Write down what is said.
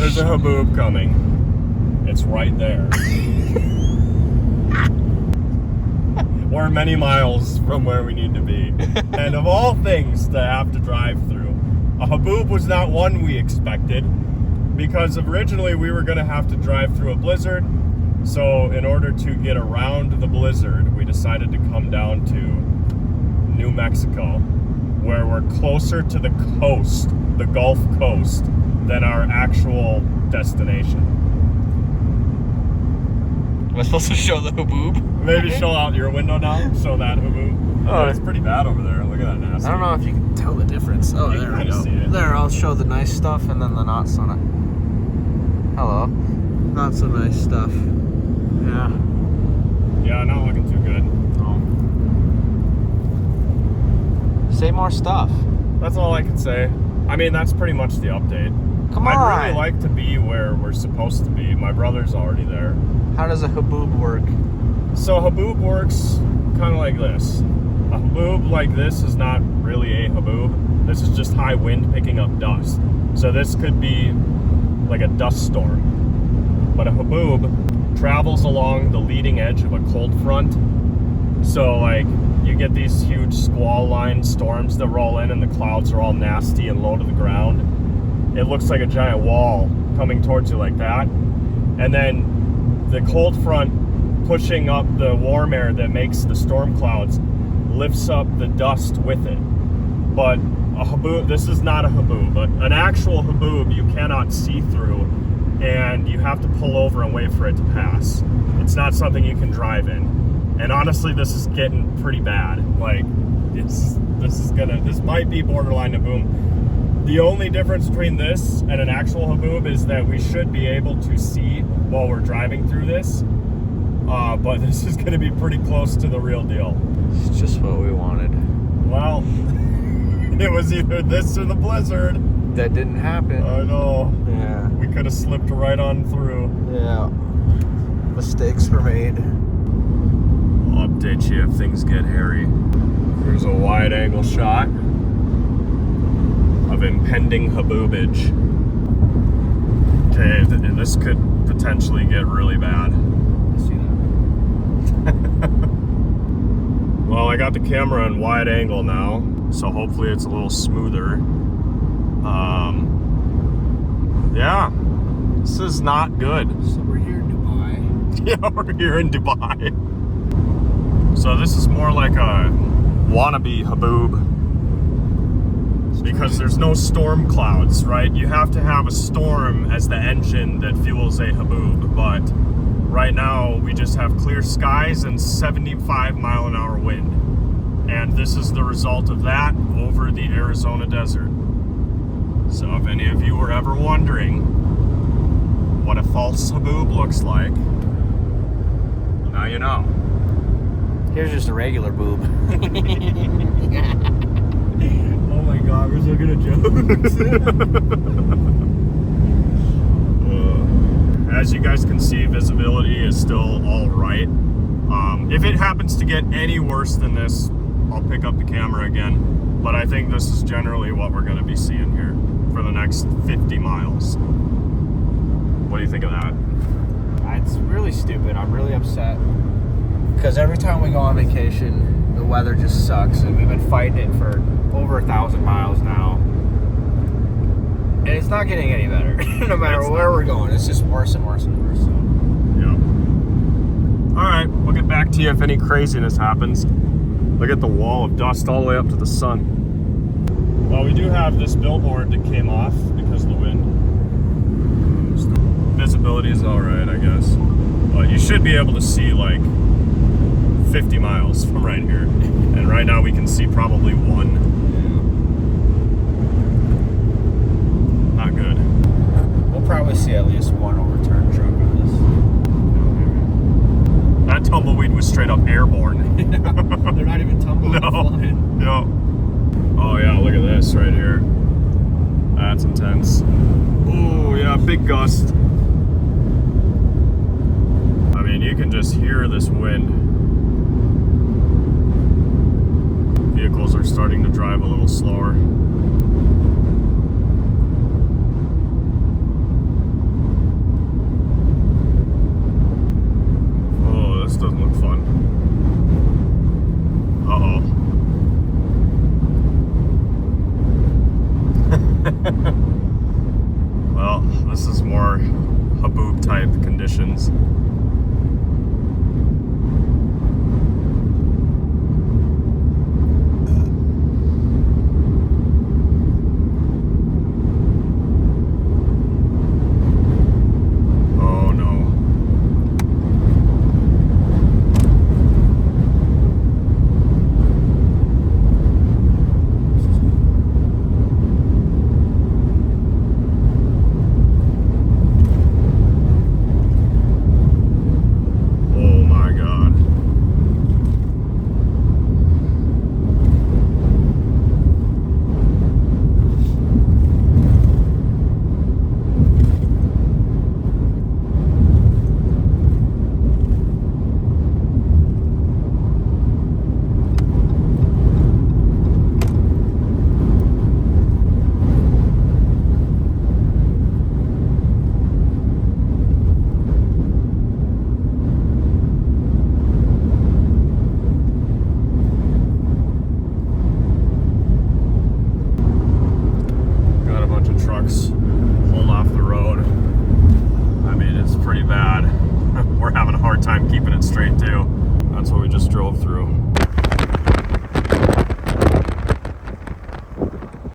There's a Haboob coming. It's right there. We're many miles from where we need to be. And of all things to have to drive through, a Haboob was not one we expected, because originally we were going to have to drive through a blizzard. So in order to get around the blizzard, we decided to come down to New Mexico, where we're closer to the coast, the Gulf Coast, than our actual destination. Am I supposed to show the Haboob? Maybe show out your window now. Show that Haboob. Oh, it's pretty bad over there. Look at that nasty. I don't know if you can tell the difference. Oh, You there can we go. see it. There, I'll show the nice stuff and then the not so nice. Hello. Not so nice stuff. Yeah. Yeah, not looking too good. No. Say more stuff. That's all I can say. I mean, that's pretty much the update. Come on. I'd really like to be where we're supposed to be. My brother's already there. How does a Haboob work? So Haboob works kind of like this. A Haboob like this is not really a Haboob. This is just high wind picking up dust. So this could be like a dust storm. But a Haboob travels along the leading edge of a cold front. So like you get these huge squall line storms that roll in and the clouds are all nasty and low to the ground. It looks like a giant wall coming towards you like that. And then the cold front pushing up the warm air that makes the storm clouds lifts up the dust with it. But a Haboob, this is not a Haboob, but an actual Haboob you cannot see through, and you have to pull over and wait for it to pass. It's not something you can drive in. And honestly, this is getting pretty bad. Like, this might be borderline Haboob. The only difference between this and an actual Haboob is that we should be able to see while we're driving through this. But this is going to be pretty close to the real deal. It's just what we wanted. Well, it was either this or the blizzard. That didn't happen. I know. Yeah. We could have slipped right on through. Yeah. Mistakes were made. I'll update you if things get hairy. Here's a wide angle shot of impending Haboobage. Okay, this could potentially get really bad. I see that. Well, I got the camera in wide angle now, so hopefully it's a little smoother. Yeah, this is not good. So we're here in Dubai. Yeah, we're here in Dubai. So this is more like a wannabe Haboob, because there's no storm clouds, right? You have to have a storm as the engine that fuels a Haboob, but right now we just have clear skies and 75-mile-an-hour wind. And this is the result of that over the Arizona desert. So if any of you were ever wondering what a false Haboob looks like, now you know. Here's just a regular boob. Oh my god, we're so good at jokes. As you guys can see, visibility is still all right. If it happens to get any worse than this, I'll pick up the camera again. But I think this is generally what we're going to be seeing here for the next 50 miles. What do you think of that? It's really stupid. I'm really upset. Because every time we go on vacation, the weather just sucks. And we've been fighting it for over 1,000 miles now. And it's not getting any better. No matter where we're going, it's just worse and worse and worse. So. Yeah. All right, we'll get back to you if any craziness happens. Look at the wall of dust all the way up to the sun. Well, we do have this billboard that came off because of the wind. Visibility is all right, I guess. But you should be able to see like 50 miles from right here. And right now we can see probably one. Not good. We'll probably see at least one overturned truck on this. That tumbleweed was straight up airborne. They're not even tumbling. No. No. Oh yeah, look at this right here. That's intense. Oh yeah, big gust. I mean, you can just hear this wind. Vehicles are starting to drive a little slower. doesn't look fun. Uh-oh. Well, this is more Haboob type conditions. Trucks pulled off the road. I mean, it's pretty bad. We're having a hard time keeping it straight too. That's what we just drove through.